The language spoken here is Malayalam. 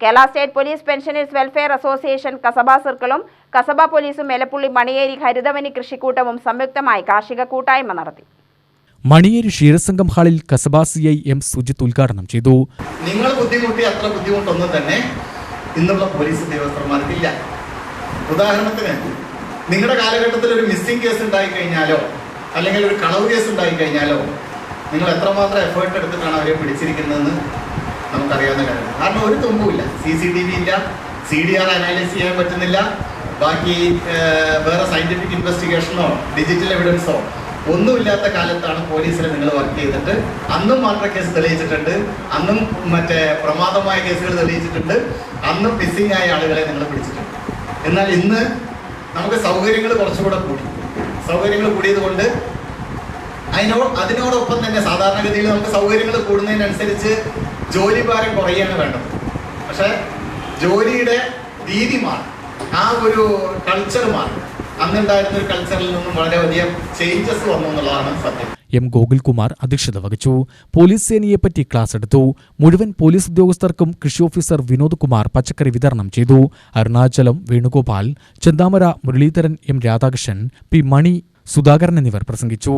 Kerala state police pensioners welfare association Kasaba സർക്കിളും കസബ പോലീസും എലപ്പുള്ളി മണിയേരി ഹരിതവനി കൃഷിക്കൂട്ടവും സംയുക്തമായി കാർഷിക കൂട്ടായ്മ നടത്തി. മണിയേരി ക്ഷീരസംഘം ഹാളിൽ കസബ CI M സുജിത്ത് ഉദ്ഘാടനം ചെയ്തു. നിങ്ങൾ ബുദ്ധിമുട്ടി അത്ര ബുദ്ധിമുട്ടൊന്നും തന്നെ ഇന്നുള്ള പോലീസ് ഉദ്യോഗസ്ഥന്മാർക്കില്ല. ഉദാഹരണത്തിന് നിങ്ങളുടെ കാലഘട്ടത്തിൽ ഒരു മിസ്സിംഗ് കേസ് ഉണ്ടായി കഴിഞ്ഞാലോ അല്ലെങ്കിൽ ഒരു കളവ് കേസ് ഉണ്ടായി കഴിഞ്ഞാലോ നിങ്ങൾ എത്രമാത്രം എഫേർട്ട് എടുത്തിട്ടാണ് അവരെ പിടിച്ചിരിക്കുന്നതെന്ന് നമുക്കറിയാവുന്ന കാര്യമാണ്. കാരണം ഒരു തുമ്പുമില്ല, CCTV ഇല്ല, CDR അനാലിസിസ് ചെയ്യാൻ പറ്റുന്നില്ല, ബാക്കി വേറെ സയന്റിഫിക് ഇൻവെസ്റ്റിഗേഷനോ ഡിജിറ്റൽ എവിഡൻസോ ഒന്നുമില്ലാത്ത കാലത്താണ് പോലീസിൽ നിങ്ങൾ വർക്ക് ചെയ്തിട്ട് അന്നും മർഡർ കേസ് തെളിയിച്ചിട്ടുണ്ട്, അന്നും മറ്റേ പ്രമാദമായ കേസുകൾ തെളിയിച്ചിട്ടുണ്ട്, അന്നും മിസ്സിംഗ് ആയ ആളുകളെ നിങ്ങൾ പിടിച്ചിട്ടുണ്ട്. എന്നാൽ ഇന്ന് നമുക്ക് സൗകര്യങ്ങൾ കുറച്ചുകൂടെ കൂടി. സൗകര്യങ്ങൾ കൂടിയത് കൊണ്ട് അതിനോടൊപ്പം തന്നെ സാധാരണഗതിയിൽ നമുക്ക് സൗകര്യങ്ങൾ കൂടുന്നതിനനുസരിച്ച് ജോലിഭാരം കുറയാണ് വേണ്ടത്. പക്ഷെ ജോലിയുടെ രീതി മാറി, ആ ഒരു കൾച്ചർ മാറി. അന്നുണ്ടായിരുന്ന ഒരു കൾച്ചറിൽ നിന്നും വളരെയധികം ചേഞ്ചസ് വന്നു എന്നുള്ളതാണ് സത്യം. M ഗോകുൽകുമാർ അധ്യക്ഷത വഹിച്ചു. പോലീസ് സേനയെപ്പറ്റി ക്ലാസ് എടുത്തു. മുഴുവൻ പോലീസ് ഉദ്യോഗസ്ഥർക്കും കൃഷി ഓഫീസർ വിനോദ് കുമാർ പച്ചക്കറി വിതരണം ചെയ്തു. അരുണാചലം വേണുഗോപാൽ, ചെന്താമര മുരളീധരൻ, M രാധാകൃഷ്ണൻ, P മണി, സുധാകരൻ എന്നിവർ പ്രസംഗിച്ചു.